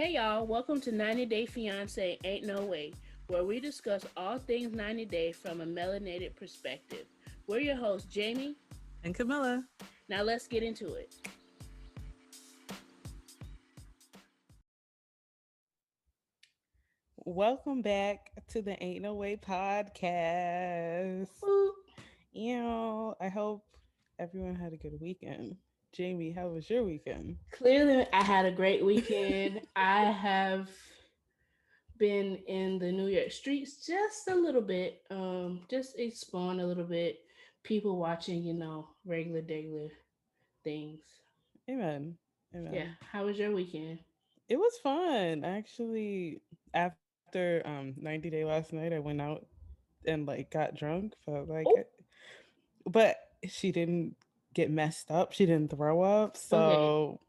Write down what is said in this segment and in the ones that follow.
Hey y'all, welcome to 90 Day Fiancé Ain't No Way, where we discuss all things 90 Day from a melanated perspective. We're your hosts, Jamie. And Kamillah. Now let's get into it. Welcome back to the Ain't No Way podcast. Woo. I hope everyone had a good weekend. Jamie, how was your weekend? Clearly, I had a great weekend. I have been in the New York streets just a little bit, just exploring a little bit, people watching, regular things. Amen. Yeah, Amen. how was your weekend? It was fun. Actually, after 90 Day last night, I went out and got drunk. Oh, But she didn't get messed up. She didn't throw up. okay, So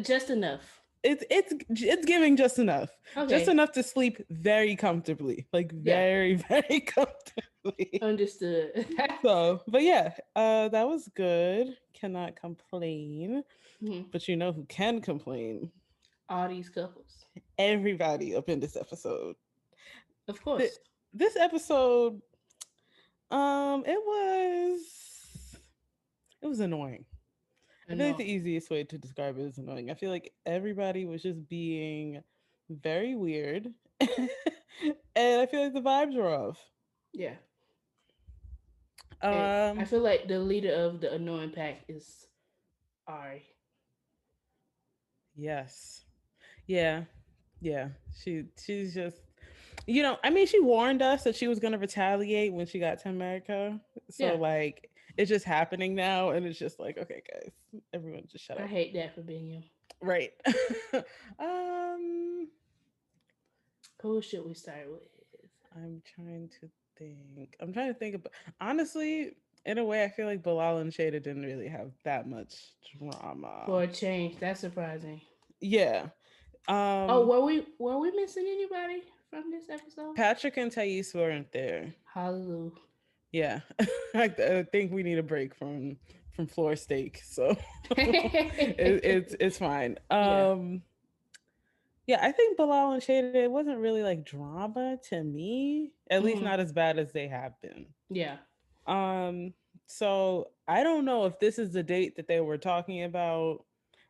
just enough. it's giving just Okay, enough to sleep very comfortably, yeah, very very comfortably. understood. So, but yeah, that was good. Cannot complain. Mhm. But you know who can complain? All these couples, Everybody up in this episode. of Th- course. this episode, it was annoying. I I feel like know. the easiest way to describe it is annoying. I feel like everybody was just being very weird. And I feel like the vibes were off. Yeah, and I Um, feel like the leader of the annoying pack is Ari. yes. Yeah. Yeah. She's just I mean, she warned us that she was gonna retaliate when she got to America. So Yeah, it's just happening now and it's just like, okay, guys, everyone just shut I up. hate that for being you. Right. um Who should we start with? I'm trying to think. I'm trying to think about honestly, in a way, I feel like Bilal and Shada didn't really have that much drama. For a change, that's surprising. Yeah. Oh, Um were we missing anybody from this episode? Patrick and Thais weren't there. Hallelujah. Yeah. I think we need a break from floor steak. So it's fine. Yeah. Yeah, I think Bilal and Shada, it wasn't really like drama to me, at least Hmm. not as bad as they have been. Yeah. Um, so I don't know if this is the date that they were talking about.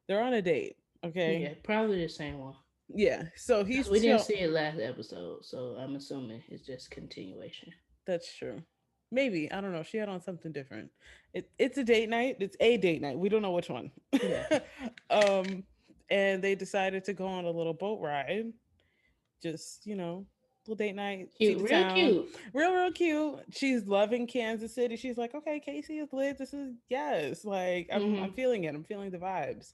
They're on a date, okay? Yeah. Probably the same one. Yeah. So Because he's we didn't chill. see it last episode, so I'm assuming it's just continuation. That's true. Maybe I don't know. She had on something different. It's a date night. It's a date night. We don't know which one. Yeah. um, and they decided to go on a little boat ride. Just little date night, see Cute. the Real town. cute. Real cute. She's loving Kansas City. She's like, okay, Casey is lit. This is yes. Like I'm Hmm. feeling it. I'm feeling the vibes.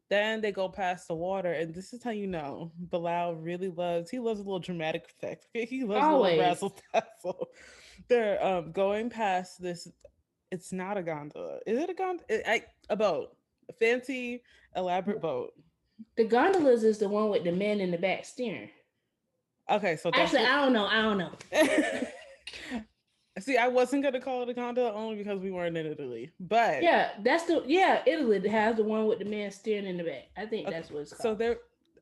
Then they go past the water, and this is how you know Bilal really loves. He loves a little dramatic effect. Okay, he loves a little Always. razzle dazzle. They're going past this. It's not a gondola. Is it a gondola? A boat, a fancy, elaborate boat. The gondolas is the one with the man in the back steering. Okay, so that's Actually, what. I don't know. I don't know. See, I wasn't gonna call it a gondola only because we weren't in Italy, but Yeah, Italy has the one with the man steering in the back. I think okay. that's what it's So called. they're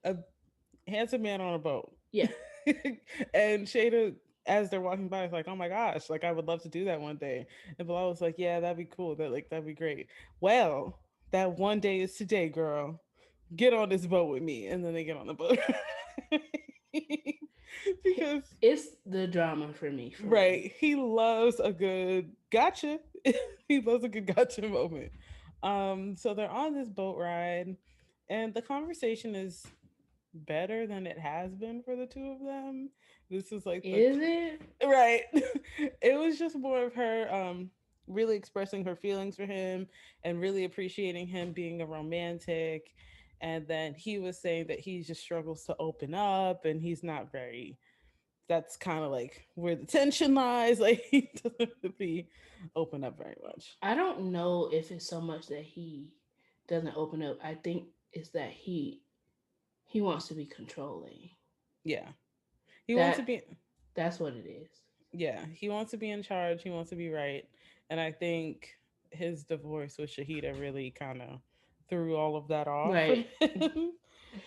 a handsome man on a boat, Yeah. and Shada, as they're walking by, is like, "Oh my gosh, like I would love to do that one day." And Bilal was like, "Yeah, that'd be cool. That'd be great." Well, that one day is today, girl. Get on this boat with me, and then they get on the boat. Because It's the drama for me, for real. right, he loves a good gotcha. He loves a good gotcha moment. So they're on this boat ride, and the conversation is better than it has been for the two of them. This is like the Is it? right. It was just more of her really expressing her feelings for him and really appreciating him being a romantic. And then he was saying that he just struggles to open up and he's not very that's kind of like where the tension lies. Like he doesn't really open up very much. I don't know if it's so much that he doesn't open up. I think it's that he wants to be controlling. Yeah. He wants to That be that's what it is. yeah, he wants to be in charge. He wants to be right. And I think his divorce with Shahida really kind of threw all of that off for Right. him.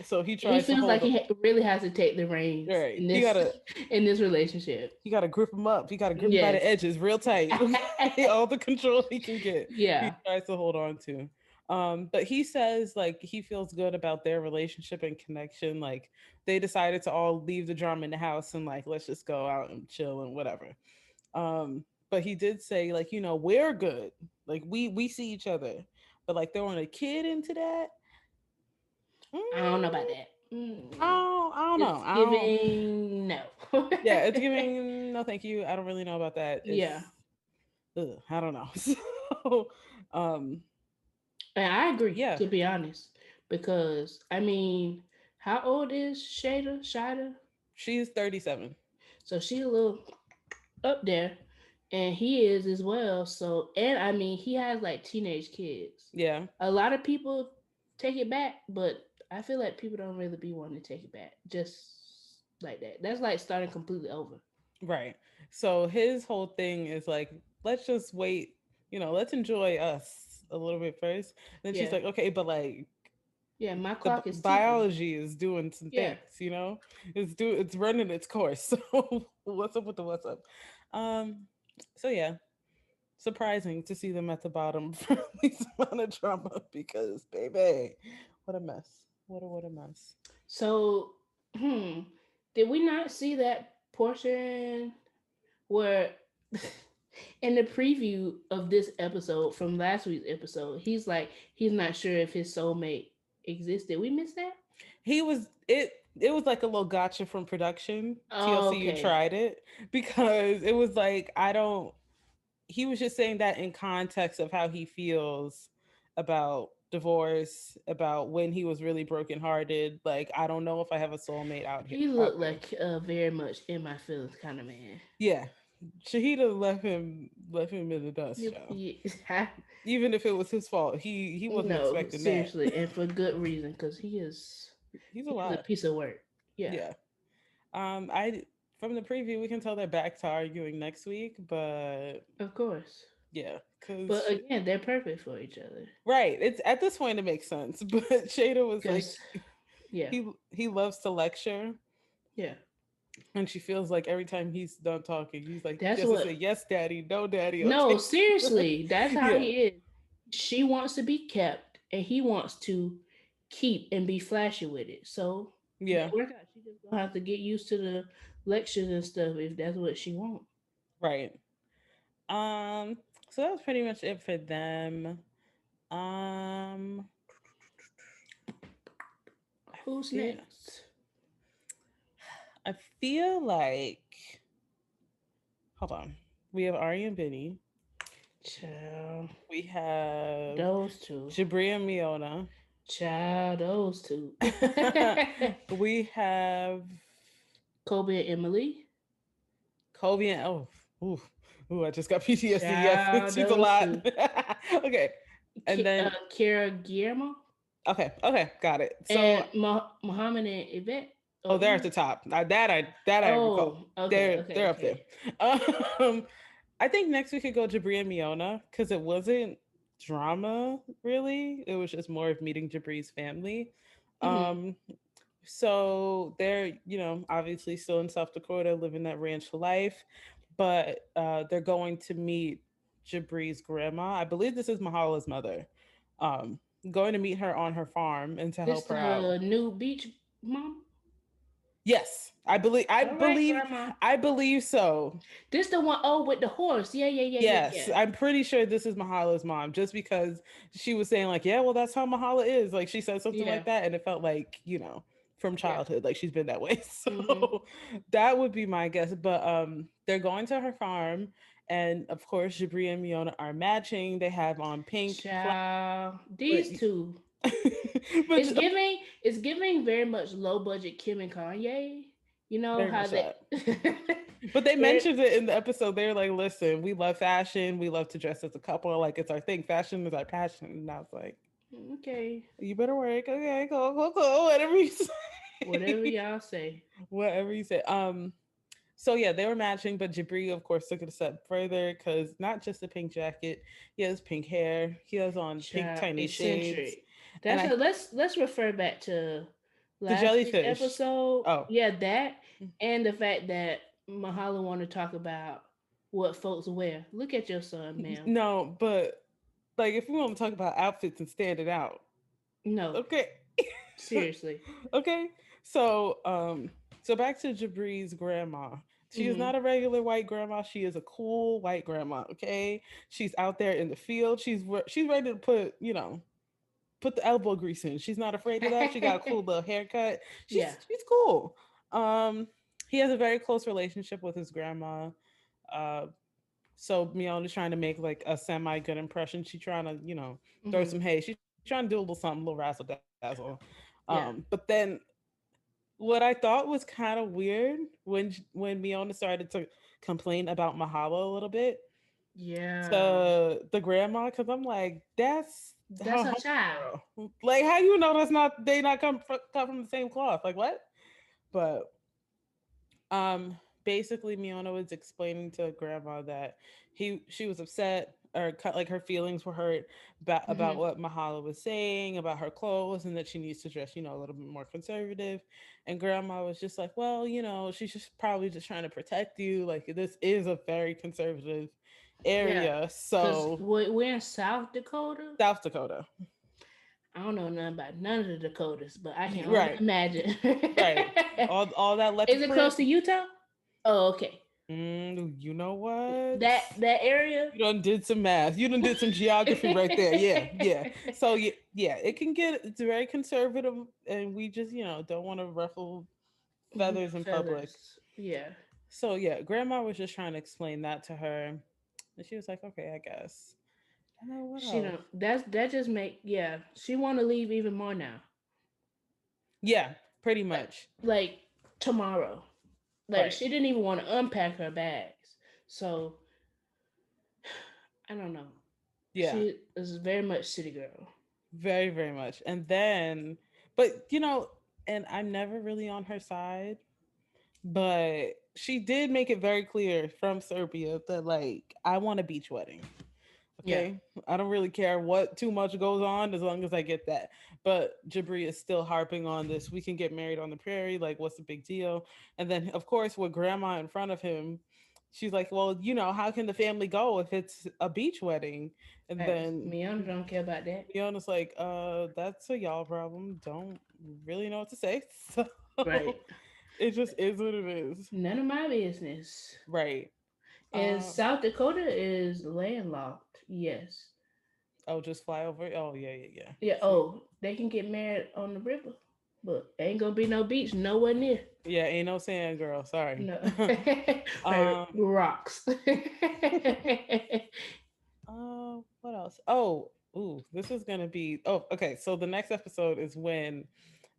So he He tries to feels like hold he up. really has to take the reins Right. in He this gotta in this relationship. you gotta grip him up. You gotta grip him by the Yes. edges real tight. All the control he can get, he Yeah. tries to hold on to. But he says like he feels good about their relationship and connection. Like they decided to all leave the drama in the house and like let's just go out and chill and whatever. But he did say like we're good. Like we see each other, but like throwing a kid into that. I don't know mm, about that. I don't know. It's I don't. giving no. Yeah, it's giving no thank you. I don't really know about that. It's Yeah. I don't know. So, um, And I agree, yeah, to be honest. Because I mean, how old is Shida? she's 37. So she's a little up there. And he is as well. So and I mean he has like teenage kids. Yeah, A lot of people take it back, but I feel like people don't really be wanting to take it back. Just like that. That's like starting completely over. right. So his whole thing is like, let's just wait. Let's enjoy us a little bit first. Then she's Yeah. like, okay, but like Yeah, my the clock is ticking. biology is doing some Yeah. things. It's running its course. So what's up with the what's up? Um, so yeah, surprising to see them at the bottom for this amount of drama because baby, what a mess. What a mess. So, hmm, did we not see that portion where in the preview of this episode from last week's episode, he's like he's not sure if his soulmate exists. Did we miss that? He was it was like a little gotcha from production. Oh, TLC you okay. tried it because it was like I don't he was just saying that in context of how he feels about divorce, about when he was really brokenhearted. Like I don't know if I have a soulmate He out looked there. like a very much in my feelings kind of man. Yeah. Shahida left him in the dust, Yep. child. Yeah. Even if it was his fault, he wasn't No, expecting that. seriously, and for good reason, because He's a he is a lot. piece of work. Yeah, Yeah. I from the preview we can tell they're back to arguing next week, but of course. yeah, But because again, they're perfect for each other. right, it's at this point it makes sense. But Shada was like, Because yeah, he loves to lecture, yeah, and she feels like every time he's done talking, he's like, that's just to what. say yes, daddy, no, daddy, No, okay, seriously, that's how yeah, he is. She wants to be kept, and he wants to keep and be flashy with it. So they yeah, work out. She just gonna have to get used to the lectures and stuff if that's what she wants. right. Um, so that was pretty much it for them. Um, I Who's feel next? I feel like hold on. We have Ari and Benny. Child, We have those two. Jabri and Miona. Child, those two. We have Kobe and Emily. Kobe and ooh, ooh, I just got PTSD. Yes, Child, she's a those lot. two. Okay, and then Kira Guillermo okay, got it. and So Muhammad and Yvette. oh, Or they're at Umar. the top. That I recall. Oh, okay, They're okay, up there. okay. Um, I think next we could go Jabri and Miona because it wasn't drama really. It was just more of meeting Jabri's family. Hmm. Um, so they're obviously still in South Dakota, living that ranch life, but they're going to meet Jabri's grandma. I believe this is Mahala's mother. Um, going to meet her on her farm and to This help her out. the new beach mom. Yes, I believe. I All right, believe. grandma. I believe so. This the one. Oh, with the horse. Yeah, yeah, yeah, yeah, Yes, yeah. I'm pretty sure this is Mahala's mom, just because she was saying like, yeah, well, that's how Mahala is. Like she said something Yeah, like that, and it felt like from yeah. childhood, like she's been that way. Mm-hmm. So that would be my guess. But they're going to her farm, and of course, Jabri and Miona are matching. They have on pink Child, but these two. but It's giving. It's giving very much low budget Kim and Kanye. You know very how much they. that. But they Very mentioned it in the episode. They're like, listen, we love fashion. We love to dress as a couple. Like, it's our thing. Fashion is our passion. And I was like, okay. you better work. Okay, cool. Whatever you Whatever say. y'all say. Whatever you say. So yeah, they were matching, but Jabri, of course, took it a step further because not just the pink jacket, he has pink hair, he has on pink Child, tiny shades, eccentric. And That's a, let's refer back to the last week's jellyfish. episode. Oh, Yeah, that and the fact that Mahala want to talk about what folks wear. Look at your son, ma'am. no, but like if we want to talk about outfits and standing out, No, okay. seriously. Okay. So so back to Jabri's grandma. She is Hmm. not a regular white grandma. She is a cool white grandma, okay? She's out there in the field. She's ready to put, put the elbow grease in. She's not afraid of that. She got a cool little haircut. She's Yeah. she's cool. Um he has a very close relationship with his grandma. Uh so Miona's trying to make like a semi good impression. She's trying to, throw Hmm. some hay. She's trying to do a little something, a little razzle dazzle. But Yeah. then what I thought was kind of weird when Miona started to complain about Mahalo a little bit Yeah. to the grandma, because I'm like, that's That's her a child. homegirl. Like, how you know that's not they not come from the same cloth? Like what? But basically Miona was explaining to grandma that she was upset or like her feelings were hurt about Hmm. what Mahala was saying about her clothes and that she needs to dress, a little bit more conservative. And grandma was just like, well, she's just probably just trying to protect you. Like this is a very conservative Yeah. area. Cause So we're in South Dakota. South Dakota. I don't know nothing about none of the Dakotas, but I can only Right. imagine. Right. All that Is leopard it close print. to Utah? Oh, okay. You know what? That area. You done did some math. You done did some geography right there. Yeah, yeah. So yeah, it's very conservative, and we just don't want to ruffle feathers in public. Feathers. Yeah. So yeah, grandma was just trying to explain that to her, and she was like, "Okay, I guess." And then what She else? don't. That just make yeah. She want to leave even more now. Yeah, pretty Like much. like tomorrow. Like Right. she didn't even want to unpack her bags. So I don't know. Yeah, She is very much city girl. very very much. And then, but and I'm never really on her side, but she did make it very clear from Serbia that like I want a beach wedding. Yeah. Okay. I don't really care what too much goes on as long as I get that. But Jabri is still harping on this. We can get married on the prairie. Like, what's the big deal? And then, of course, with grandma in front of him, she's like, well, how can the family go if it's a beach wedding? And Facts. then Miana don't care about that. Fiona's like, that's a y'all problem. Don't really know what to say. Right. So it just is what it is. None of my business. Right. And Uh, South Dakota is landlocked. Yes. oh, just fly over. Oh, yeah, yeah, yeah. Yeah. See? Oh, they can get married on the river, but ain't gonna be no beach nowhere near. Yeah, ain't no sand, girl. Sorry. No. Right. um, Rocks. what else? Oh, ooh, this is gonna be. Oh, okay. So the next episode is when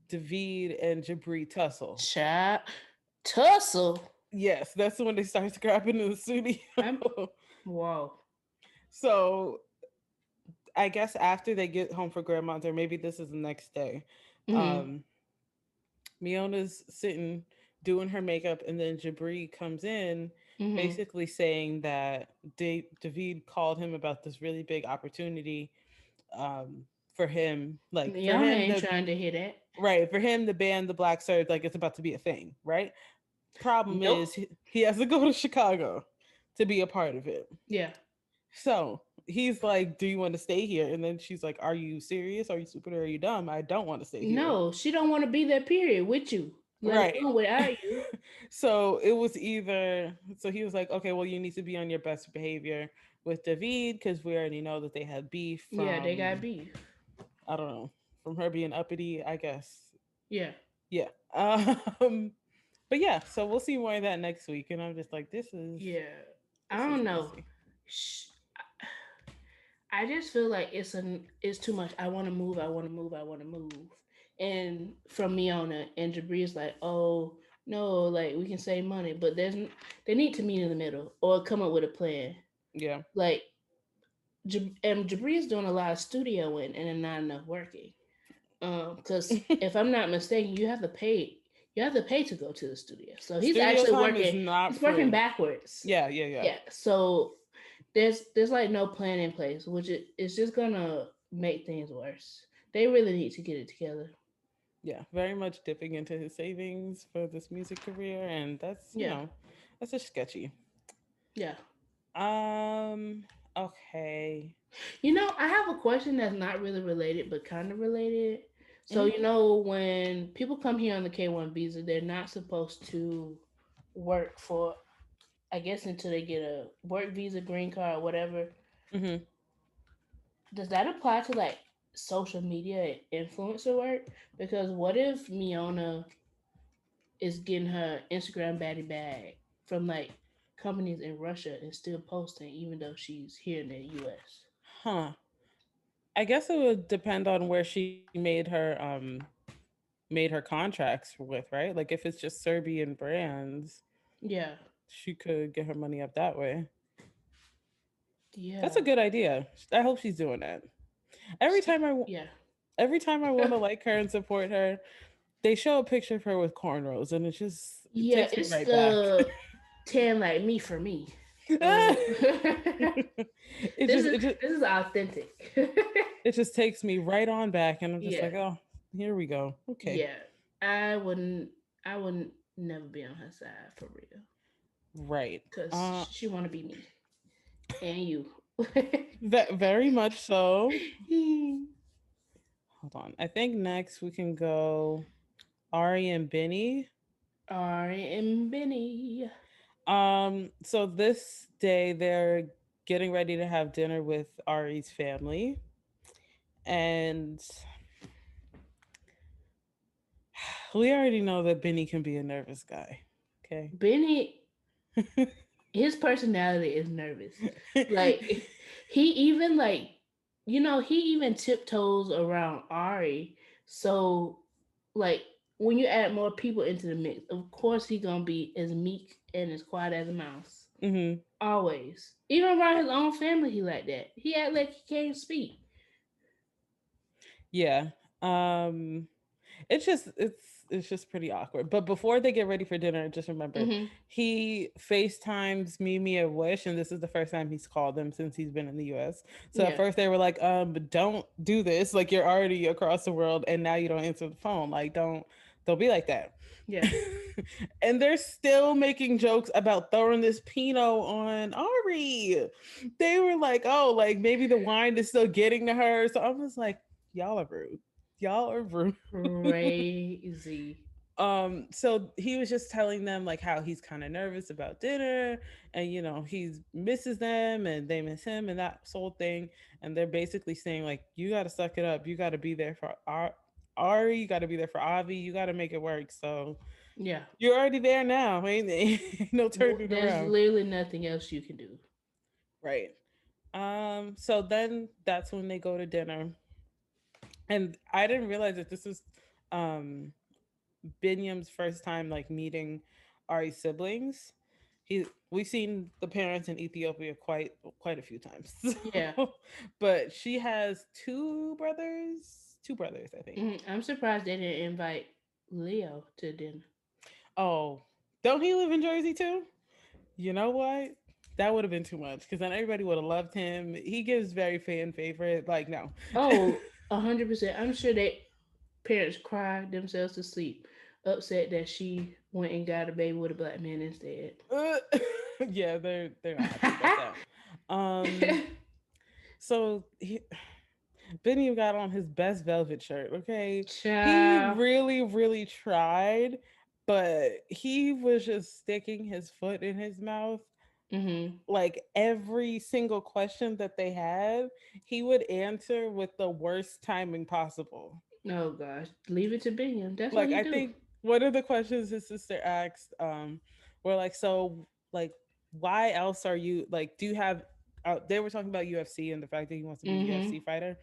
David and Jabri tussle. Child. Tussle. Yes, that's when they start scrapping in the studio. I'm. Wow. So I guess after they get home for grandma's, or maybe this is the next day. Hmm. Um, Miona's sitting doing her makeup, and then Jabri comes in, Hmm. basically saying that David called him about this really big opportunity, for him, like for Y'all him ain't to trying to hear that. right for him to ban the black surge, like it's about to be a thing, right? Problem Nope. is he has to go to Chicago to be a part of it. Yeah. So he's like, "Do you want to stay here?" And then she's like, "Are you serious? Are you stupid? Or are you dumb? I don't want to stay here." No, she don't want to be there. Period. With you, let Right. alone without you. So it was either, so he was like, okay, well, you need to be on your best behavior with David because we already know that they had beef Yeah, they got from, beef. I don't know, from her being uppity, I guess. Yeah. Yeah. But yeah, so we'll see more of that next week. And I'm just like, Yeah. I this is don't know. messy. Sh- I just feel like it's too much. I want to move. I want to move. I want to move. And from Miona and Jabri is like, oh no, like we can save money, but they need to meet in the middle or come up with a plan. Yeah. Like and Jabri is doing a lot of studio and not enough working. Because if I'm not mistaken, you have to pay. You have to pay to go to the studio. So he's Studio actually time is working. not He's working free. backwards. Yeah, yeah, yeah. Yeah. So there's like no plan in place, which it's just gonna make things worse. They really need to get it together. Yeah, very much dipping into his savings for this music career, and that's, Yeah, that's just sketchy. yeah. Um, okay. I have a question that's not really related, but kind of related. So, Mhm. when people come here on the K1 visa, they're not supposed to work for, I guess, until they get a work visa, green card, or whatever. Mhm. Does that apply to like social media and influencer work? Because what if Miona is getting her Instagram baddie bag from like companies in Russia and still posting, even though she's here in the U.S.? Huh. I guess it would depend on where she made her contracts with, right? Like if it's just Serbian brands, Yeah, she could get her money up that way. That's yeah. a good idea. I hope she's doing that. Every time I Yeah. every time I want to like her and support her, they show a picture of her with cornrows, and it Yeah, takes me it's right back. the tan like me for me. it this just is it just this is authentic. it just takes me right on back, and I'm just Yeah, like, oh, here we go. Okay, yeah. I wouldn't. I wouldn't never be on her side for real, right. cause she want to be me and you. Very much so. Hold on. I think next we can go Ari and Benny. Ari and Benny. So this day they're getting ready to have dinner with Ari's family, and we already know that Benny can be a nervous guy. Okay. Benny, his personality is nervous. Like he even like he even tiptoes around Ari. So like when you add more people into the mix, of course he gonna be as meek and as quiet as a mouse. Hmm. Always. Even around his own family he like that. He act like he can't speak. Yeah. Um it's just pretty awkward. But before they get ready for dinner, just remember Hmm. he FaceTimes Mimi and Wish, and this is the first time he's called them since he's been in the US. So at Yeah. first they were like, don't do this. Like you're already across the world and now you don't answer the phone. Like don't be like that. Yeah. And they're still making jokes about throwing this Pinot on Ari. They were like, oh, like maybe the wine is still getting to her. So I was like, y'all are rude. Y'all are rude. Crazy. So he was just telling them like how he's kind of nervous about dinner, and he misses them and they miss him and that whole thing. And they're basically saying like, you got to suck it up, you got to be there for Ari, you got to be there for Avi, you got to make it work. So Yeah. you're already there now, ain't no turning There's around. literally nothing else you can do. Right. So then that's when they go to dinner, and I didn't realize that this was um Binyam's first time like meeting Ari's siblings. We've seen the parents in Ethiopia quite a few times. Yeah. But she has two brothers, I think. I'm surprised they didn't invite Leo to dinner. Oh, don't he live in Jersey too? You know what? That would have been too much because then everybody would have loved him. He gives very fan favorite. Like no. Oh, 100%. I'm sure they parents cried themselves to sleep, upset that she went and got a baby with a black man instead. Uh, yeah, they're not happy about that. Um, so Benny got on his best velvet shirt. Okay, he Child. really tried, but he was just sticking his foot in his mouth. Hmm. Like every single question that they had, he would answer with the worst timing possible. Oh gosh, leave it to Bingham. That's what Like he I do. think one of the questions his sister asked were like, so like why else are you like, do you have they were talking about UFC and the fact that he wants to be a Hmm. UFC fighter.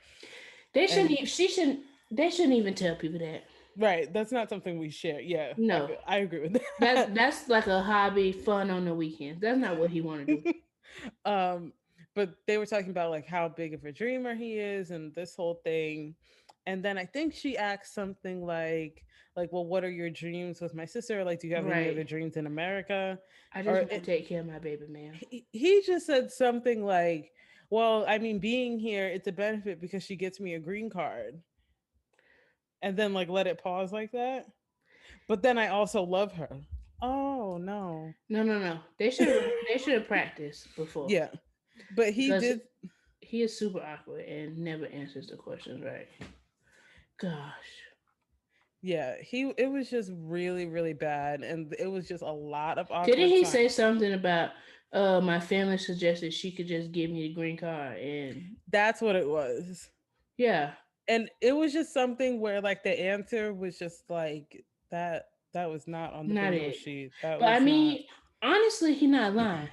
They shouldn't. And She shouldn't. They shouldn't even tell people that. right, that's not something we share. Yeah, No, I agree with that that. that's like a hobby, fun on the weekends. That's not what he want to do. um but they were talking about like how big of a dreamer he is and this whole thing. And then I think she asked something like, well, what are your dreams with my sister? Like, do you have any Right. other dreams in America? I just Or want to take care of my baby, man. he just said something like, well, I mean, being here, it's a benefit because she gets me a green card. and then like let it pause like that. But then I also love her. Oh no. No, no, no. They should have practiced before Yeah. But he because did. he is super awkward and never answers the questions right. Gosh. Yeah, he it was just really, really bad. And it was just a lot of Didn't awkward he time. say something about my family suggested she could just give me the green card and That's what it was. yeah, And it was just something where like the answer was just like that was not on the not bingo it. sheet. That But I was not. mean, honestly, he not lying.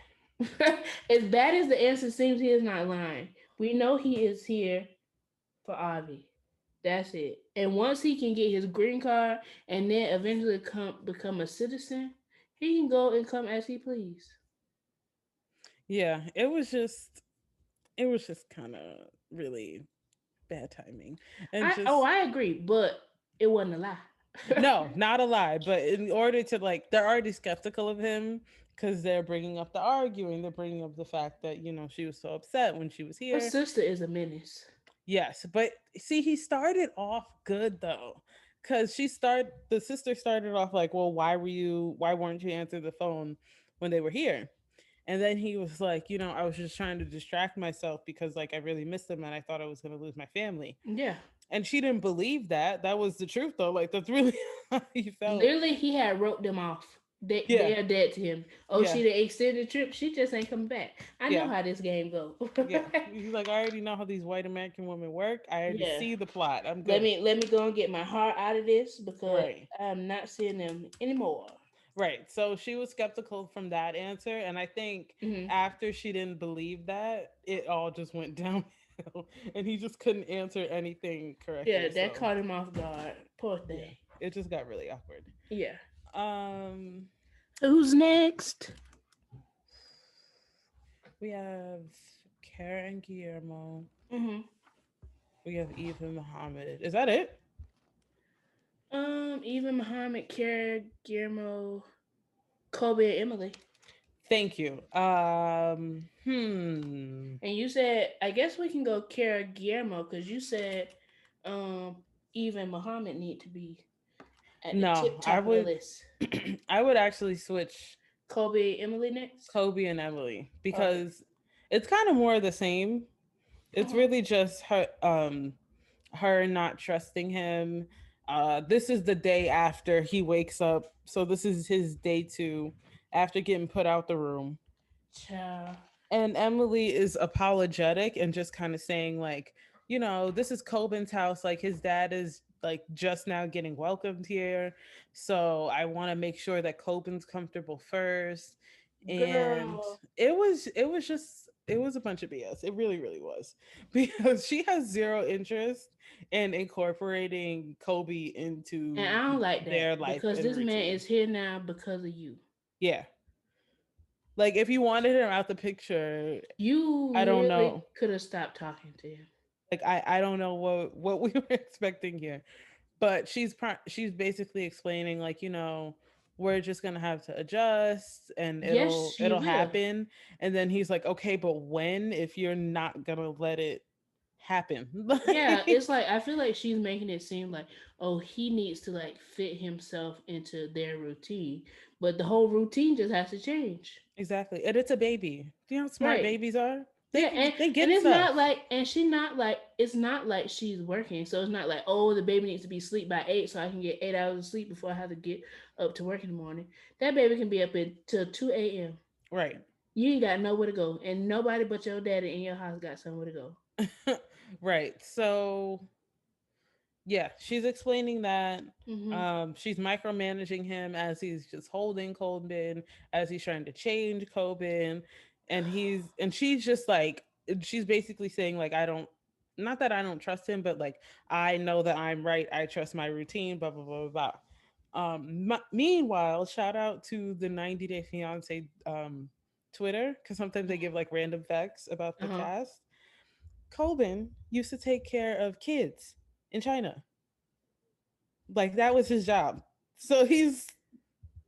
As bad as the answer seems, he is not lying. We know he is here for Avi. That's it. And once he can get his green card and then eventually become a citizen, he can go and come as he please. Yeah, it was just kind of really bad timing. And just I agree, but it wasn't a lie. no, not a lie, but in order to like they're already skeptical of him cuz they're bringing up the arguing, they're bringing up the fact that, she was so upset when she was Her here. sister is a menace. Yes, but see, he started off good though, because the sister started off like, well, why weren't you answering the phone when they were here? And then he was like, I was just trying to distract myself because like I really missed them and I thought I was going to lose my family. Yeah. And she didn't believe that. That was the truth though. Like that's really how he felt. Literally, he had wrote them off. Yeah, They are dead to him. Oh, yeah, she the extended trip. She just ain't coming back. I know yeah, how this game go. yeah. He's like, I already know how these white American women work. I already Yeah. see the plot. I'm Let good. me go and get my heart out of this because Right. I'm not seeing them anymore. Right. So she was skeptical from that answer. And I think Hmm. after she didn't believe that, it all just went downhill. And he just couldn't answer anything Yeah, correctly. that So caught him off guard. Poor yeah, thing. it just got really awkward. Yeah. Um, Who's next? we have Kara and Guillermo. Hmm. We have Eve and Muhammad. Is that it? Even Muhammad, Kara, Guillermo, Kobe, and Emily. Thank you. Hmm. And you said, I guess we can go Kara, Guillermo, because you said, um, even Muhammad need to be at the No, tip I top of the would list. I would actually switch Kobe, Emily next. Kobe and Emily Okay. because it's kind of more of the same. It's Uh-huh. really just her not trusting him. This is the day after he wakes up. So this is his day 2 after getting put out the room. Ciao. And Emily is apologetic and just kind of saying like, this is Coben's house. Like his dad is like just now getting welcomed here. So I want to make sure that Coben's comfortable first. And Girl. it was a bunch of BS. It really, really was. Because she has zero interest in incorporating Kobe And into I don't like their that life because and this man routine. is here now because of you. Yeah. Like if you wanted him out the picture, You I don't literally know. could have stopped talking to him. Like I don't know what we were expecting here, but she's basically explaining like we're just gonna have to adjust and Yes, she it'll will. happen, and then he's like, okay, but when if you're not gonna let it happen? Yeah, it's like I feel like she's making it seem like, oh, he needs to like fit himself into their routine, but the whole routine just has to change. Exactly, and it's a baby. Do you know how smart Right. babies are? Yeah, They and get it's not stuff. like, and she not like, it's not like she's working, so it's not like, oh, the baby needs to be asleep by 8 so I can get 8 hours of sleep before I have to get up to work in the morning. That baby can be up until 2 a.m. Right. You ain't got nowhere to go, and nobody but your daddy in your house got somewhere to go. Right. So yeah, she's explaining that Hmm. she's micromanaging him as he's just holding Coben, as he's trying to change Coben, and she's just like she's basically saying like I don't not that I don't trust him, but like I know that I'm right. I trust my routine. Blah blah blah blah. blah. Meanwhile, shout out to the 90 Day Fiance Twitter because sometimes they give like random facts about Uh the huh. cast. Coben used to take care of kids in China. Like that was his job. So he's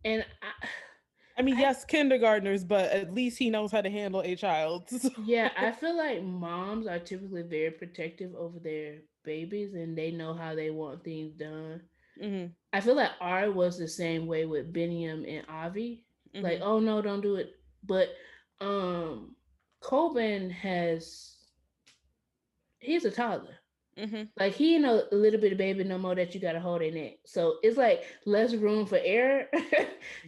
And I, I mean, I yes, kindergartners, but at least he knows how to handle a child. Yeah, I feel like moms are typically very protective over their babies and they know how they want things done. Hmm. I feel like Ari was the same way with Beniam and Avi. Like, Hmm. oh no, don't do it. But um Coben he's a toddler. Hmm. Like he ain't a little bit of baby no more that you gotta hold their neck. So it's like less room for error.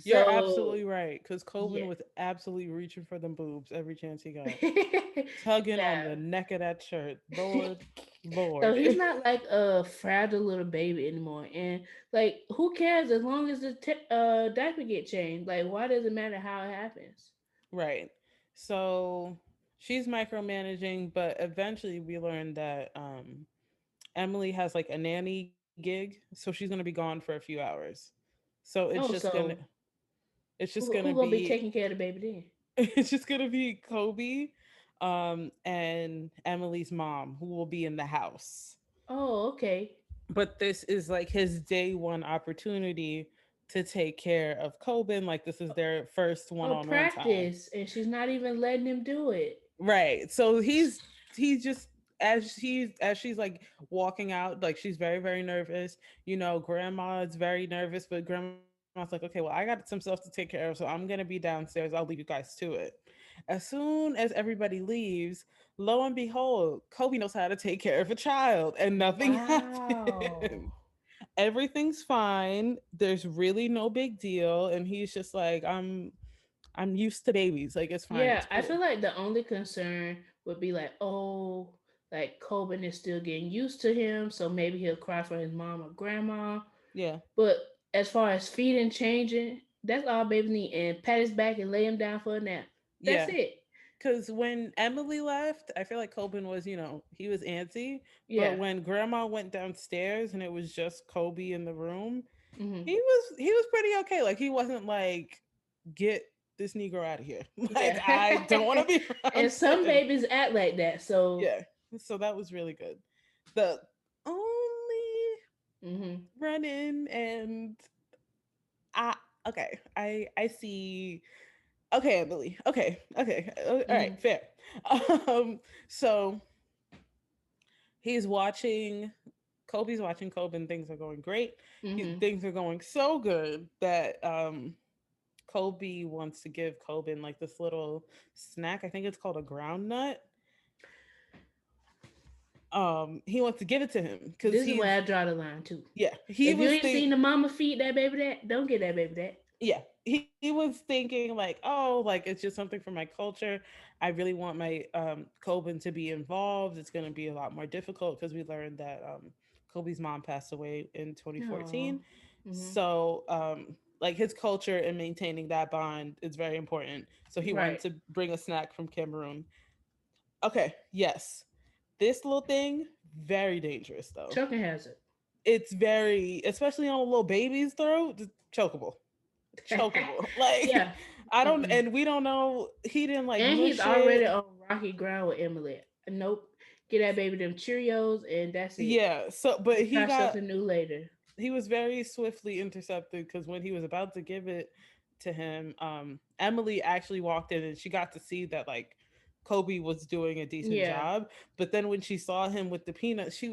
You're So absolutely right, because yeah. Coben was absolutely reaching for them boobs every chance he got, tugging on the Yeah. neck of that shirt. Lord, So Lord. he's not like a fragile little baby anymore. And like, who cares as long as the diaper get changed? Like, why does it matter how it happens? Right. So she's micromanaging, but eventually we learned that Emily has like a nanny gig, so she's gonna be gone for a few hours. So Oh, so it's just who gonna gonna be be taking care of the baby then? it's just gonna be Kobe, and Emily's mom who will be in the house. Oh, okay. But this is like his day one opportunity to take care of Coben. Like this is their first one Oh, on one time. practice, and she's not even letting him do it. Right. So he's just as she's like walking out, like she's very, very nervous. Grandma's very nervous, but grandma's like, okay, well, I got some stuff to take care of, so I'm gonna be downstairs. I'll leave you guys to it. As soon as everybody leaves, lo and behold, Kobe knows how to take care of a child and nothing happened. Wow. Everything's fine. There's really no big deal. And he's just like, I'm used to babies. Like it's fine. Yeah, It's I feel cool. like the only concern would be like, oh, like Coben is still getting used to him, so maybe he'll cry for his mom or grandma. Yeah. But as far as feeding, changing, that's all baby need. And pat his back and lay him down for a nap. That's Yeah. it. Because when Emily left, I feel like Coben was, he was antsy. But Yeah. when Grandma went downstairs and it was just Kobe in the room, Hmm. he was pretty okay. Like he wasn't like, get this Negro out of here. Like Yeah. I don't want to be around And some him. babies act like that. So, Yeah. So that was really good. The only hmm, run in and I okay, I see. Okay, Emily. Okay, okay. All right, hmm, fair. Um, so he's watching Kobe's watching Kobe and things are going great. hmm. Things are going so good that Kobe wants to give Coben like this little snack. I think it's called a ground nut. He wants to give it to him because This is where I draw the line too. yeah, he If you was ain't think seen the mama feed that baby that, don't get that baby that. yeah, he was thinking like, oh, like it's just something for my culture. I really want my Coben to be involved. It's going to be a lot more difficult because we learned that Kobe's mom passed away in No. 2014. Hmm. So like his culture and maintaining that bond is very important. So he wanted Right. to bring a snack from Cameroon. Okay, yes, this little thing very dangerous though. Choking hazard. It's very, especially on a little baby's throat, chokeable, chokeable. Like Yeah. I don't, Mm-mm. and we don't know. He didn't like And he's mush already it. on rocky ground with Emily. Nope. Get that baby them Cheerios and that's it. Yeah. So, but We'll try something new later. he was very swiftly intercepted because when he was about to give it to him, Emily actually walked in and she got to see that like Kobe was doing a decent Yeah. job. But then when she saw him with the peanut, she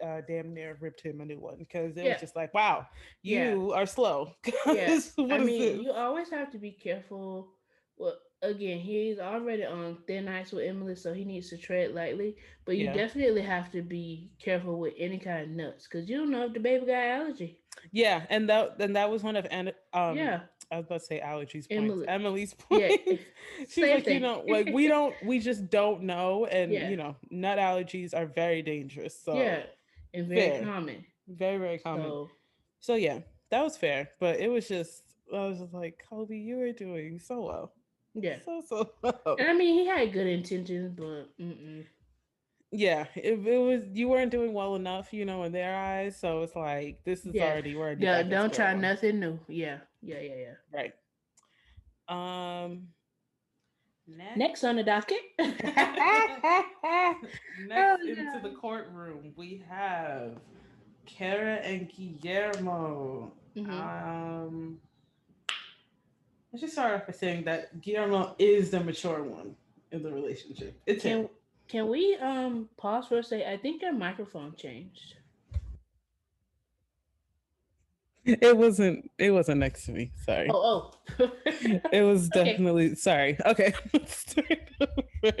damn near ripped him a new one because it was Yeah. just like, wow, Yeah. you are slow. Yeah. Because I what is mean, this? you always have to be careful. Well, again, he's already on thin ice with Emily, so he needs to tread lightly. But you Yeah. definitely have to be careful with any kind of nuts because you don't know if the baby got allergy. Yeah, and that was one of Yeah. I was about to say allergies points. Emily. Emily's Yeah. points. She's Same like, thing. like we just don't know, and Yeah. nut allergies are very dangerous. Yeah. So And very fair, common. very very common. So, So yeah, that was fair, but it was just I was just like, Kobe, you were doing so well, yeah. so And well. I mean, he had good intentions, but mm-mm. Yeah, it was you weren't doing well enough, in their eyes. So it's like this is Yeah. already we're already back at Don't square try one, nothing new. Yeah. Yeah. Yeah. Yeah. right? Um, next. Next on the docket. Oh, Next into the yeah. courtroom, we have Kara and Guillermo. Hmm. Um, Let's just start off by saying that Guillermo is the mature one in the relationship. It's him. Can we pause for a second? I think your microphone changed. It wasn't next to me. Sorry. Oh, oh. It was Okay. definitely sorry. Okay. Let's start over.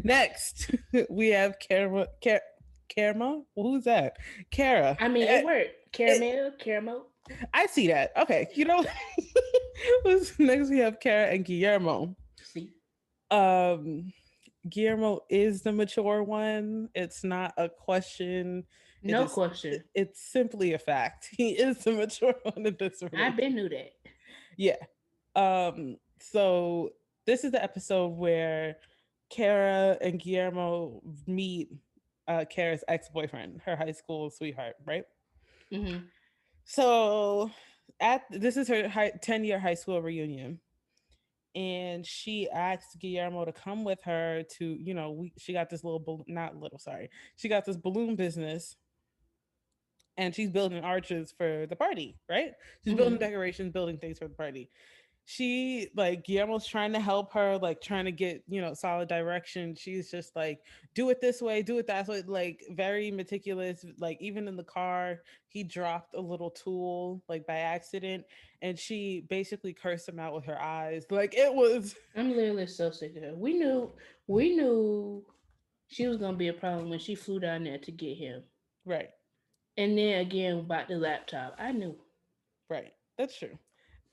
Next, we have Karma. Who's that? Kara. I mean, it worked. Caramel, caramel. I see that. Okay. Next we have Kara and Guillermo. See, Um Guillermo is the mature one. It's not a question. It no is question. it's simply a fact. He is the mature one in this I been relationship. knew that. Yeah. So this is the episode where Kara and Guillermo meet Kara's ex-boyfriend, her high school sweetheart, right? Hmm. So at this is her 10-year high school reunion, and she asked Guillermo to come with her to, she got this not little, sorry. She got this balloon business, and she's building arches for the party, right? She's building Hmm. decorations, building things for the party. She like Guillermo's trying to help her, like trying to get, solid direction. She's just like, do it this way, do it that way, like very meticulous. Like even in the car, he dropped a little tool like by accident, and she basically cursed him out with her eyes. Like it was I'm literally so sick of her. We knew she was gonna be a problem when she flew down there to get him. right, And then again about the laptop, I knew. right. That's true.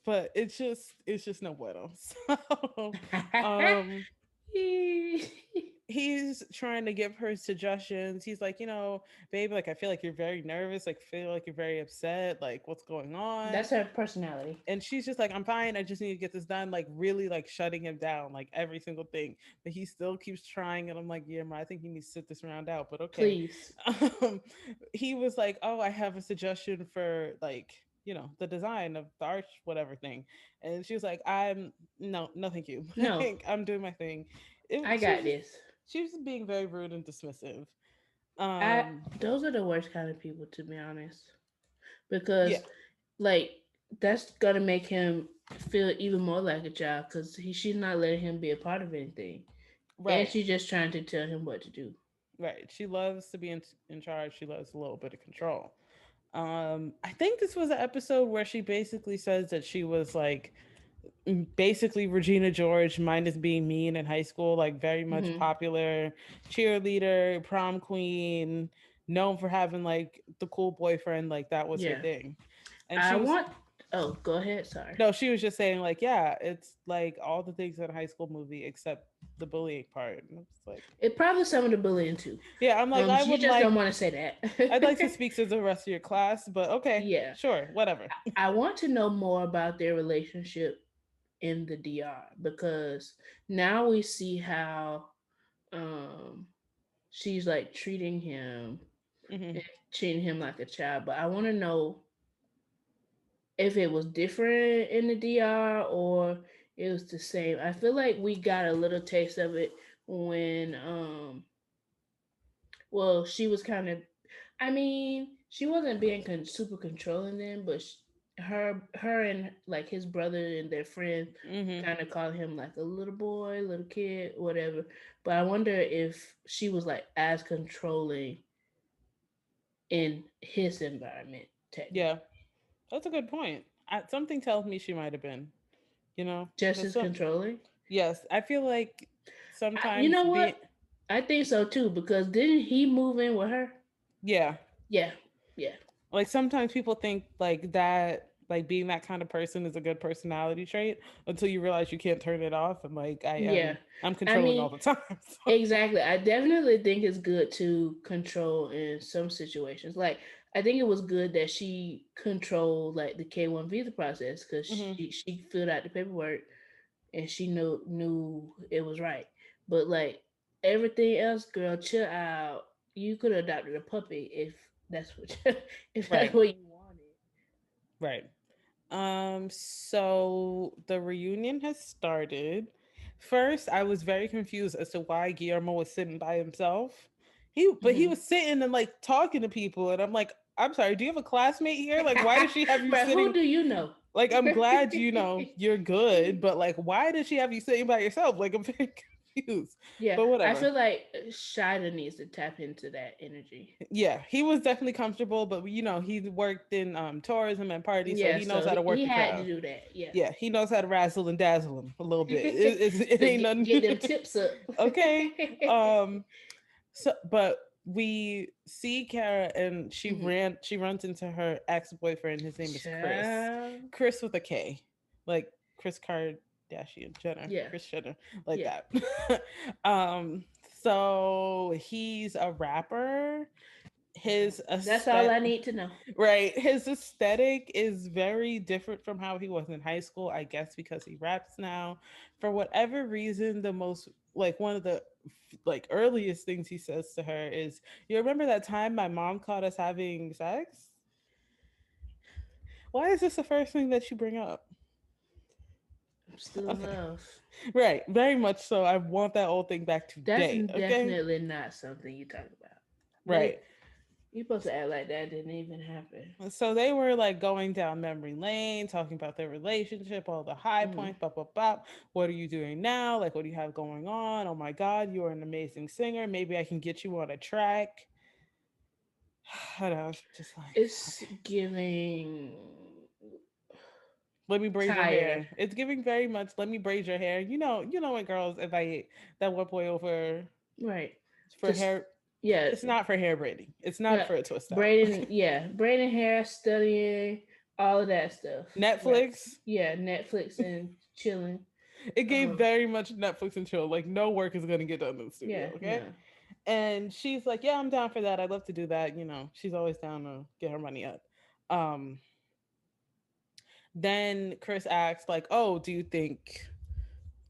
But it's just no bueno. So um he's trying to give her suggestions. He's like, babe, like I feel like you're very nervous, like feel like you're very upset, like what's going on? That's her personality. And she's just like, I'm fine, I just need to get this done, like really like shutting him down, like every single thing. But he still keeps trying, and I'm like, yeah, I think you need to sit this round out, but okay. Please. um he was like, oh, I have a suggestion for like, the design of the arch whatever thing. And she was like, I'm no thank you. No, Like I'm doing my thing. I She was got just this. being very rude and dismissive. I um Those are the worst kind of people, to be honest, yeah, because like that's gonna make him feel even more like a child because she's not letting him be a part of anything, and right, she's just trying to tell him what to do. right. She loves to be in charge. She loves a little bit of control. I think this was an episode where she basically says that she was like basically Regina George minus being mean in high school, like very much Hmm. popular cheerleader, prom queen, known for having like the cool boyfriend, like that was her Yeah, thing. And I she was want. Oh, go ahead. Sorry. no, she was just saying like, yeah, it's like all the things in a high school movie except the bullying part. And I was like, It probably some of the bullying too. yeah, I'm like, She just don't want to say I'd like to that. speak to the rest of your class, but okay, Yeah, sure, whatever. I want to know more about their relationship in the DR because now we see how um she's like treating him Hmm. and treating him like a child. But I want to know if it was different in the DR or it was the same. I feel like we got a little taste of it when well, she was kind of, I mean, she wasn't being super controlling then, but her and like his brother and their friend Hmm. kind of called him like a little boy, little kid, whatever. But I wonder if she was like as controlling in his environment, Yeah, technically, that's a good point. Something tells me she might have been, just because as controlling. yes, I feel like You sometimes know what? I think so too because didn't he move in with her? yeah, Yeah, yeah, like sometimes people think like that, like being that kind of person is a good personality trait until you realize you can't turn it off. And like yeah. I'm I controlling all mean, the time. So. exactly. I definitely think it's good to control in some situations. Like I think it was good that she controlled like the K-1 visa process because Hmm. she filled out the paperwork and she knew it was right. But like everything else, girl, chill out. You could have adopted a puppy if that's what if that's Right, what you wanted. right. So the reunion has started. First, I was very confused as to why Guillermo was sitting by himself. He Hmm. was sitting and like talking to people, and I'm like, I'm sorry, do you have a classmate here? Like, why does she have you But who sitting? do you know? Like, I'm glad you're good, but like, why does she have you sitting by yourself? Like, I'm very confused. Yeah, But I whatever. feel like Shida needs to tap into that energy. Yeah, he was definitely comfortable, but he worked in tourism and parties, so Yeah, he knows so how to work he the had to crowd. do that. Yeah. Yeah, he knows how to razzle and dazzle him a little bit. It To ain't nothing. get them tips up. Okay. Um. So, but we see Kara, and Hmm. she runs into her ex boyfriend. His name is Chris. Child. Chris with a K, like Chris Kardashian Jenner, Yeah. Chris Jenner, like Yeah. that. um. So he's a rapper. His That's all I aesthetic, need to know. right? His aesthetic is very different from how he was in high school. I guess because he raps now. For whatever reason, the most like one of the like earliest things he says to her is, "You remember that time my mom caught us having sex? Why is this the first thing that you bring up?" I'm still in Okay, love. right, very much so. I want that old thing back That's today. Okay, definitely not something you talk about. right. They You supposed to act like that didn't even happen. So they were like going down memory lane, talking about their relationship, all the high Mm. points, blah, blah, blah. What are you doing now? Like, what do you have going on? Oh my God, you're an amazing singer. Maybe I can get you on a track. And I was just like, It's okay, giving let me braid your tired. hair. It's giving very much, let me braid your hair. When girls invite that one boy over Right. for Just hair, yeah. it's not for hair braiding. It's not Yeah. for a twist out. Braiding, yeah. Braiding hair, studying, all of that stuff. Right. Netflix, Yeah, Netflix and chilling. it gave Um, very much Netflix and chill. Like no work is gonna get done in the yeah, studio, okay? no. And she's like, "Yeah, I'm down for that. I'd love to do that." She's always down to get her money up. Um, then Chris asks, like, "Oh, do you think,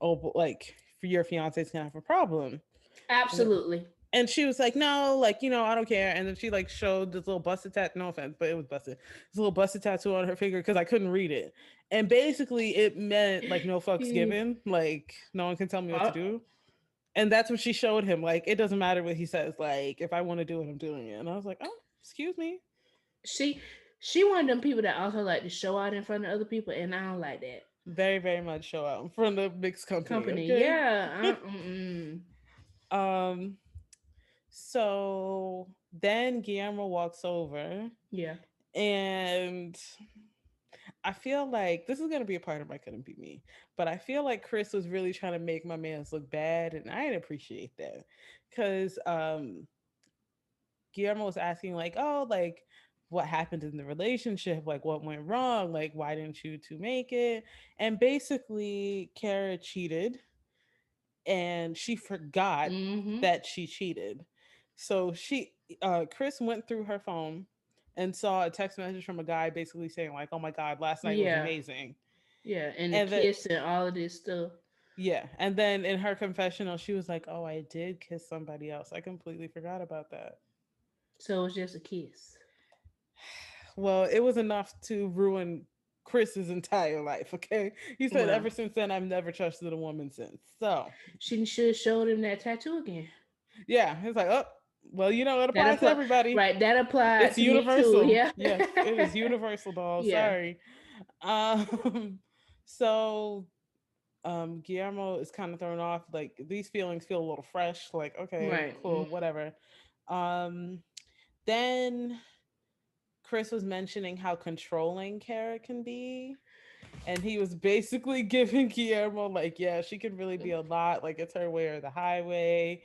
like, for your fiance's gonna have a problem?" And Absolutely. and she was like, "No, like, I don't care." And then she like showed this little busted tattoo. No offense, but it was busted. This little busted tattoo on her finger because I couldn't read it. And basically, it meant like no fucks given. Like no one can tell me what to Uh, do. And that's what she showed him. Like, it doesn't matter what he says. Like, if I want to do it, I'm doing it. And I was like, oh, excuse me. she she one of them people that also like to show out in front of other people, and I don't like that. Very, very much show out from the mixed company. Company, Okay. yeah. Mm-mm. um. So then Guillermo walks over, Yeah. and I feel like this is gonna be a part of my couldn't be me, but I feel like Chris was really trying to make my man's look bad, and I didn't appreciate that because Guillermo was asking like, "Oh, like what happened in the relationship? Like what went wrong? Like why didn't you two make it?" And basically, Kara cheated, and she forgot Mm-hmm. that she cheated. So Chris went through her phone and saw a text message from a guy basically saying like, "Oh my God, last night was Yeah. amazing." Yeah. And the And that kiss and all of this stuff. Yeah, and then in her confessional, she was like, "Oh, I did kiss somebody else. I completely forgot about that." So it was just a kiss. Well, it was enough to ruin Chris's entire life. Okay, he said Well, ever since then I've never trusted a woman since. So she should have showed him that tattoo again. yeah, it's like, oh, well, it That applies to apply everybody. right. That applied It's to me too. universal. Yeah. Yes, it is universal, doll. Yeah. Sorry. Um, so Guillermo is kind of thrown off. Like these feelings feel a little fresh. Like okay, Right. cool, whatever. Um, then Chris was mentioning how controlling Kara can be, and he was basically giving Guillermo like, yeah, she can really be a lot. Like it's her way or the highway.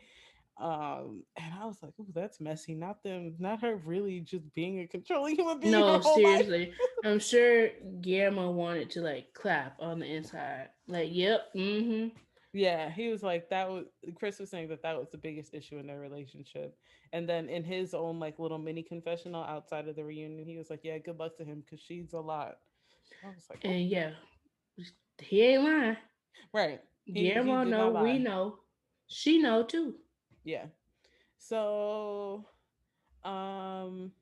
And I was like, oh, that's messy. Not them, not her really just being a controlling human being her No, whole life. seriously. I'm sure Guillermo wanted to like clap on the inside. Like, yep. Mm-hmm. Yeah, he was like that was Chris was saying that that was the biggest issue in their relationship. And then in his own like little mini confessional outside of the reunion, he was like, "Yeah, good luck to him because she's a lot." I was like, "Oh, And yeah, he ain't lying. right." He Guillermo did know, not we lie. know, she know too. Yeah. So, um,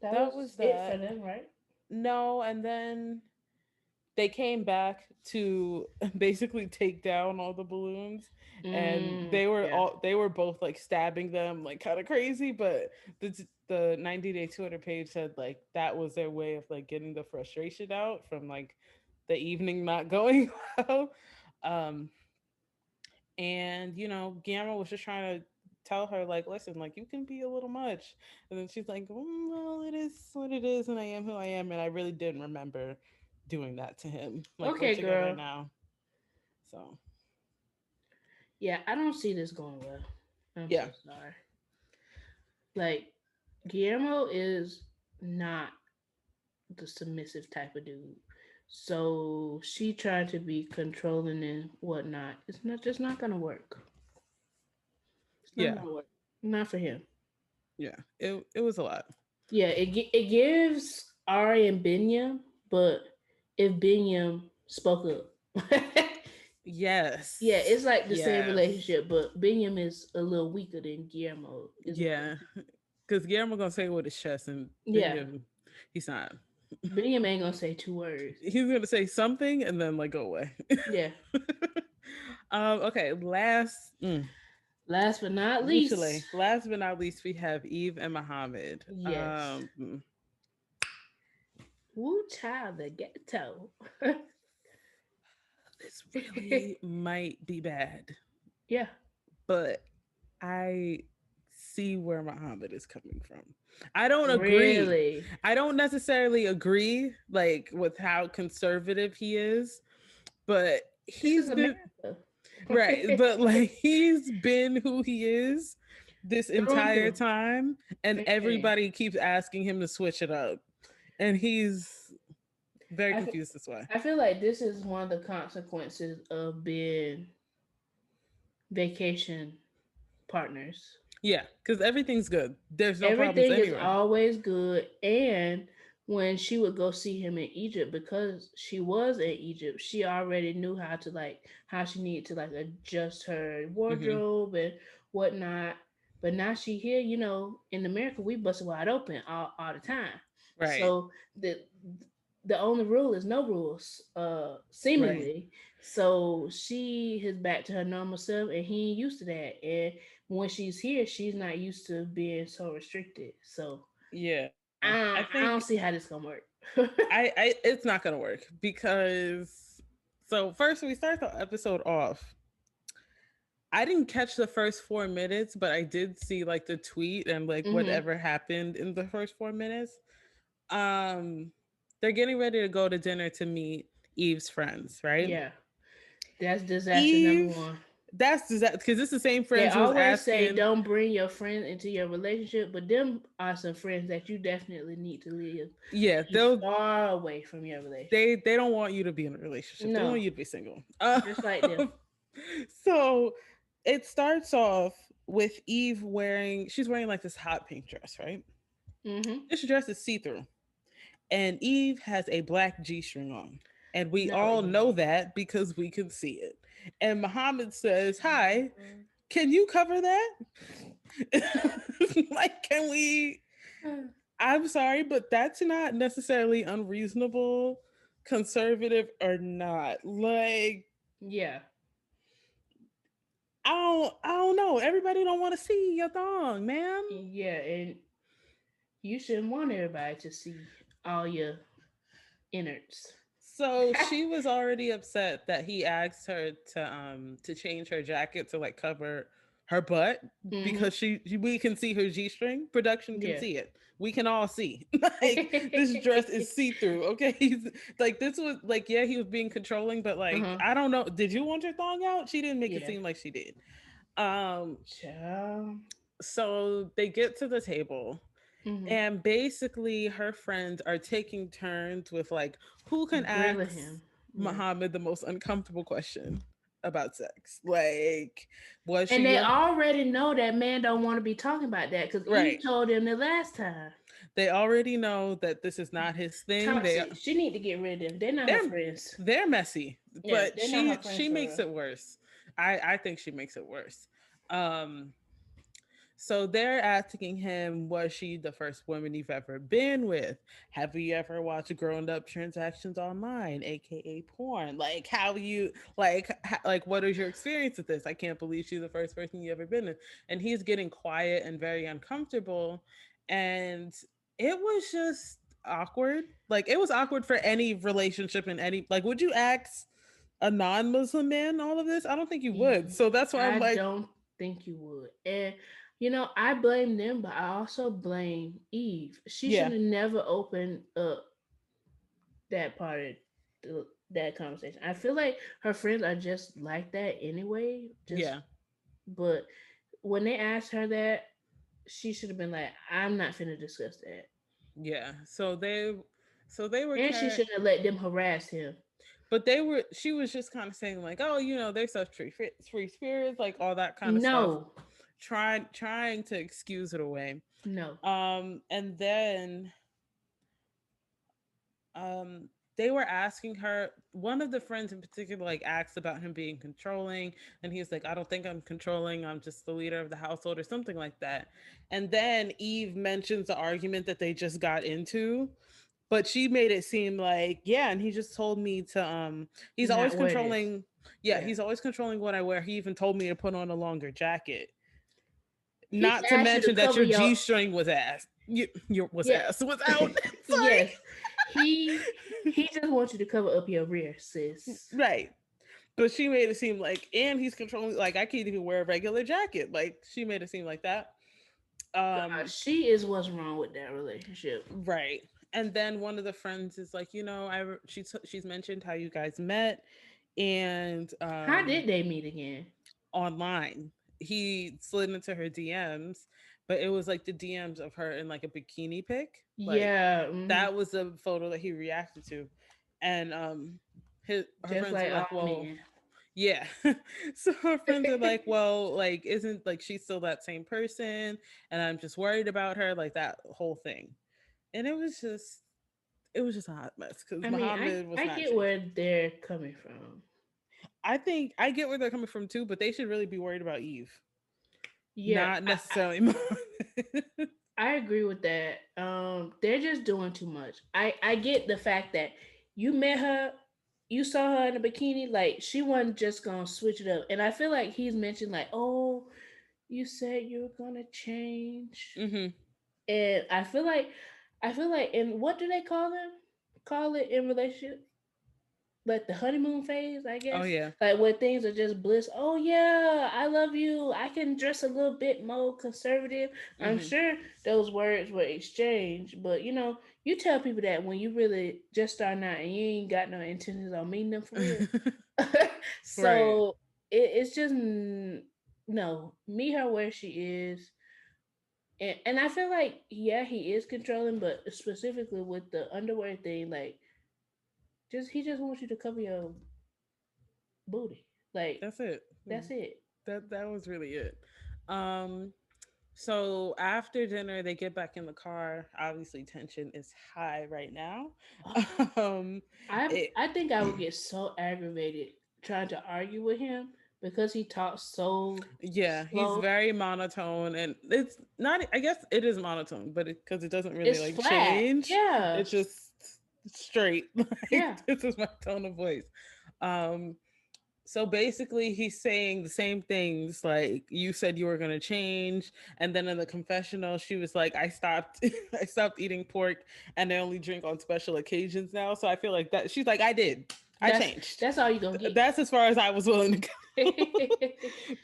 That that was was it for that. them, right? No, and then they came back to basically take down all the balloons, and Yeah. they were both like stabbing them like kind of crazy, but the 90-day Twitter page said like that was their way of like getting the frustration out from like the evening not going well. um and Guillermo was just trying to tell her like, listen, like you can be a little much. And then she's like, well, it is what it is, and I am who I am. And I really didn't remember doing that to him. Like, we're Okay, together girl. now. So Yeah, I don't see this going well. I'm yeah. so sorry. Like, Guillermo is not the submissive type of dude. So she tried to be controlling and whatnot. It's not just not gonna work. It's not Yeah. gonna work. Not for him. Yeah. It was a lot. Yeah, it gives Ari and Binyam, but if Binyam spoke up. Yeah, Yes. it's like the same Yes. relationship, but Binyam is a little weaker than Guillermo is a little. Yeah. Because Guillermo gonna say it with his chest, and Yeah, Benjamin, he's not. Binyam ain't gonna say two words. He's gonna say something and then like go away. Yeah. Okay, Last but not least, Mutually. Last but not least, we have Eve and Muhammad. yes. Woo child the ghetto. This really might be bad, Yeah. but I see where Muhammad is coming from. I don't agree. Really? I don't necessarily agree like with how conservative he is, but This is he's been America. right, but like he's been who he is this Through and entire through. time, and Man. everybody keeps asking him to switch it up, and he's very I, fe- confused this way. I feel like this is one of the consequences of being vacation partners. Yeah, because everything's good. There's no problems Everything is anywhere. always good. And when she would go see him in Egypt, because she was in Egypt, she already knew how to like how she needed to like adjust her Hmm. wardrobe and whatnot. But now she here, in America we bust wide open all the time. Right, So the only rule is no rules, right. seemingly. So she is back to her normal self and he ain't used to that. And when she's here, she's not used to being so restricted. So Yeah, I I think I don't see how this gonna work. I it's not gonna work because so first we start the episode off. I didn't catch the first 4 minutes, but I did see like the tweet and like hmm whatever happened in the first 4 minutes. Um, they're getting ready to go to dinner to meet Eve's friends, right? Yeah, that's disaster number Eve, one. that's because it's the same They friends who was always say asking. don't bring your friends into your relationship, but them are some friends that you definitely need to Yeah, keep far away from your relationship. they don't want you to be in a relationship. They No, want you to be single. just like them. So it starts off with Eve she's wearing like this hot pink dress, right? hmm This dress is see through, and Eve has a black G string on. And we No, all know Eve. that because we can see it. And Muhammad says, hi, can you cover that? Like, can we? I'm sorry, but that's not necessarily unreasonable, conservative or not. Like, Yeah, I don't know. Everybody don't want to see your thong, man. yeah, and you shouldn't want everybody to see all your innards. So she was already upset that he asked her to change her jacket to like cover her butt hmm because we can see her G string. Production can Yeah. see it. We can all see. Like this dress is see through. Okay, he's like this was like yeah he was being controlling, but like uh-huh. I don't know. Did you want your thong out? She didn't make it Yeah. seem like she did. Um, Child. so they get to the table, hmm and basically her friends are taking turns with like who can Grilling ask him. Yeah. Muhammad the most uncomfortable question about sex. Like, was And she they your already know that man don't want to be talking about that because Eve right? told him the last time. They already know that this is not his thing. Toxic. She need to get rid of them. They're not her They're friends. they're messy, Yeah, but they're not her she friends for makes real. it worse. I think she makes it worse. Um So they're asking him, was she the first woman you've ever been with? Have you ever watched grown up transactions online, aka porn? Like how you like what is your experience with this? I can't believe she's the first person you ever been with. And he's getting quiet and very uncomfortable. And it was just awkward. Like it was awkward for any relationship in any like would you ask a non-Muslim man all of this? I don't think you would. Y- So that's why I'm I like, don't think you would. And I blame them, but I also blame Eve. She should yeah, have never opened up that part of that conversation. I feel like her friends are just like that anyway. Just yeah. but when they asked her that, she should have been like, "I'm not finna discuss that," Yeah. So they were and she carrying, shouldn't have let them harass him. but they were she was just kind of saying like, "Oh, they're such free spirits, like all that kind of stuff." No, Trying to excuse it away. no, And then they were asking her, one of the friends in particular like asked about him being controlling, and he was like, I don't think I'm controlling, I'm just the leader of the household or something like that. And then Eve mentions the argument that they just got into, but she made it seem like, yeah, and he just told me to he's always not wear this. controlling. Yeah, Yeah, he's always controlling what I wear. He even told me to put on a longer jacket. he Not to asked you to mention that cover your your. G-string was ass. Your was Yeah, ass was out. yes. He he just wants you to cover up your rear, sis. Sorry. Right. But she made it seem like, and he's controlling, like I can't even wear a regular jacket. Like she made it seem like that. God, Um, she is what's wrong with that relationship. right. And then one of the friends is like, she's mentioned how you guys met, and How did they meet again? online he slid into her DMs, but it was like the DMs of her in like a bikini pic. Like Yeah, that was the photo that he reacted to, and her just friends are like all like, well, men. yeah. So her friends are like, well, like, isn't like she's still that same person? And I'm just worried about her, like that whole thing. And it was just a hot mess because I mean, Muhammad was I not get changing. where they're coming from. I think I get where they're coming from too, but they should really be worried about Eve, Yeah, not necessarily Muhammad. I agree with that. They're just doing too much. I get the fact that you met her, you saw her in a bikini, like she wasn't just gonna switch it up. And I feel like he's mentioned like, oh, you said you were gonna change, Hmm. and I feel like, and what do they call them? Call it in relationship, like the honeymoon phase, I Oh guess. yeah. Like where things are just bliss. Oh yeah, I love you. I can dress a little bit more conservative. I'm Hmm. sure those words were exchanged, but you tell people that when you really just starting out and you ain't got no intentions on meeting them for real. Right. So it's just no. Meet her where she is. And I feel like yeah, he is controlling, but specifically with the underwear thing, like he just wants you to cover your booty. Like That's it. that's it. That was really it. Um, so after dinner, they get back in the car. Obviously, tension is high right now. Um, I it, I think I would get so aggravated trying to argue with him because he talks so yeah, he's slow. very monotone, and it's not. I guess it is monotone, but because it doesn't really It's like flat. change, Yeah. it's just straight. Yeah. Like this is my tone of voice. Um, so basically he's saying the same things like you said you were going to change, and then in the confessional she was like, I stopped I stopped eating pork and I only drink on special occasions now. So I feel like that she's like, I That's changed. that's all you gonna get. That's as far as I was willing to go.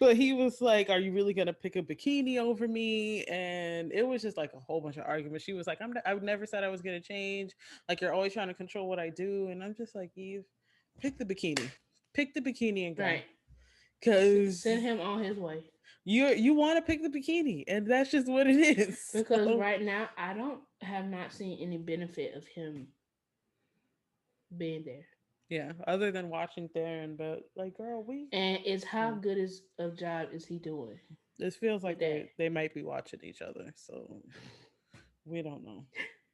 But he was like, are you really going to pick a bikini over me? And it was just like a whole bunch of arguments. She was like, I never said I was going to change, like you're always trying to control what I do. And I'm just like, Eve, pick the bikini, pick the bikini and go, Right. because Send him on his way. you want to pick the bikini, and that's just what it is. Because So right now I don't have not seen any benefit of him being there. yeah, other than watching Theron, but like, girl, And it's how mm, good is of job is he doing this feels with like that? they might be watching each other, so we don't know.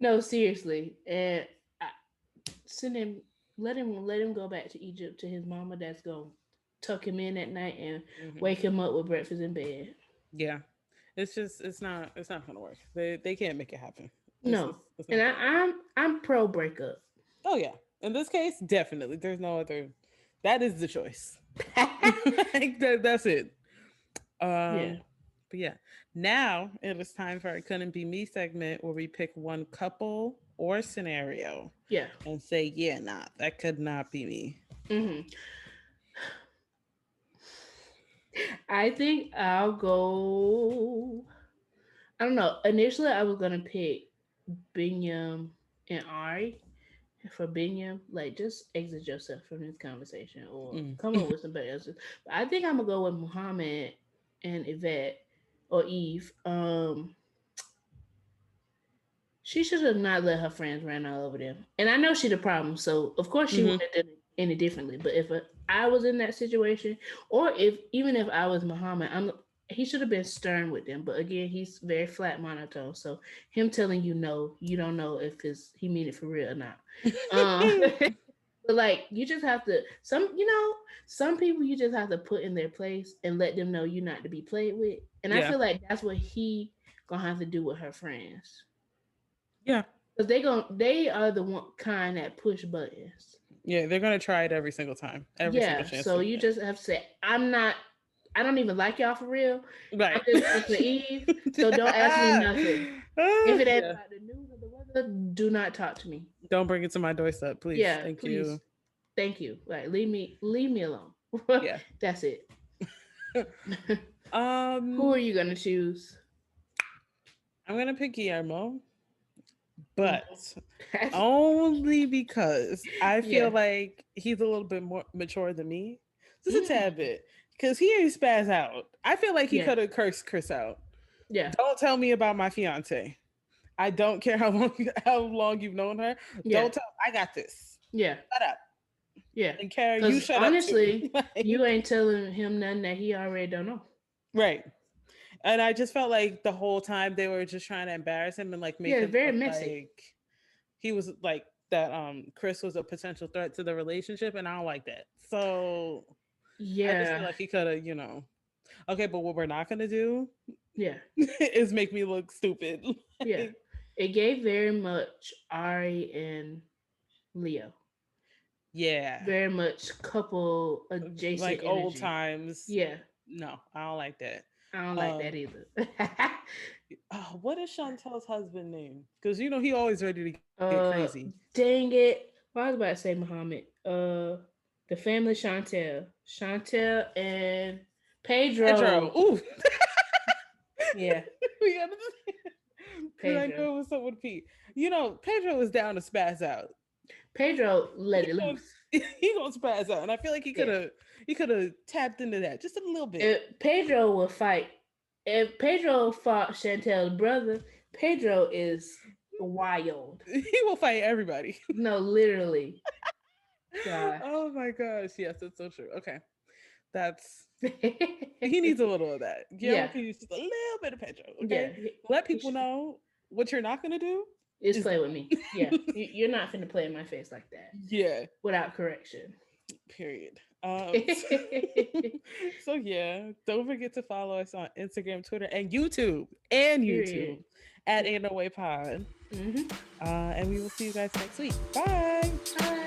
No, seriously. And I, send him, let him go back to Egypt to his mama. That's gonna tuck him in at night and Hmm. wake him up with breakfast in bed. Yeah, It's not gonna work. They can't make it happen. No, It's and not gonna work. I'm pro breakup. Oh yeah. In this case, definitely. There's no other. That is the choice. Like that's it. Yeah, Um, but yeah. Now it is time for our couldn't be me segment where we pick one couple or scenario yeah. and say, yeah, nah, that could not be me. hmm I think I'll go. I don't know. Initially, I was gonna pick Binyam and Ari. For Binyam, like just exit yourself from this conversation or Mm. come up with somebody else's. But I think I'm gonna go with Muhammad and Yvette or Eve. She should have not let her friends ran all over them. And I know she the problem, so of course she would Hmm. have done it any differently. But if I was in that situation, or if even if I was Muhammad, he should have been stern with them. But again, he's very flat monotone. So him telling you no, you don't know if he mean it for real or not. But like you just have to some people you just have to put in their place and let them know you're not to be played with. And I Yeah. feel like that's what he gonna have to do with her friends. Yeah. Cause they are the one kind that push buttons. Yeah. They're gonna try it every single time, every single Yeah. chance So they you get. just have to say, I don't even like y'all for real. I'm Right. just here for Eve. So don't ask me nothing. If it ain't Yeah. about the news or the weather, do not talk to me. Don't bring it to my doorstep, please. Yeah, Thank you. please. Thank you. Like leave me alone. Yeah. That's it. Who um, are you gonna choose? I'm gonna pick Guillermo, Mhm. but only because I feel Yeah. like he's a little bit more mature than me, just a tad Mm. bit. Because he ain't spaz out. I feel like he Yeah. could have cursed Chris out. Yeah. Don't tell me about my fiance. I don't care how long you've known her. Yeah. Don't tell. I got this. Yeah. Shut up. Yeah. And Kara, you Because shut up too. honestly, you Like, ain't telling him nothing that he already don't know. right. And I just felt like the whole time they were just trying to embarrass him and like make Yeah, it's him very look messy. like he was like that Chris was a potential threat to the relationship, and I don't like that. So I just feel Yeah. like he could have, okay, but what we're not gonna do Yeah. is make me look stupid. Yeah. Like, It gave very much Ari and Leo. yeah. Very much couple adjacent Like old energy. times. Yeah. No, I don't like that. I don't like that Um either. what is Chantel's husband name? Because he always ready to get crazy. uh Dang it. Well, I was about to say Muhammad. The family Chantel. Chantel and Pedro. Pedro. Ooh. Yeah. We gotta because I Pedro. know it was someone Pete. Pedro was down to spaz out. Pedro He let it going loose. he gonna spaz out, and I feel like Yeah. he could have tapped into that just a little bit. If Pedro will fight, if Pedro fought Chantel's brother, Pedro is wild. He will fight everybody. No, literally. Gosh. Oh my gosh, yes, that's so true. Okay, that's he needs a little of that. Guillermo Yeah. can use just a little bit of Pedro. Yeah. Okay, let He people should know what you're not gonna do just is play that. with me. Yeah. You're not finna play in my face like that Yeah. without correction. Period. So yeah, don't forget to follow us on Instagram, Twitter, and YouTube Period. at Ain't No Way Pod. Mm-hmm. And we will see you guys next week. Bye. Bye.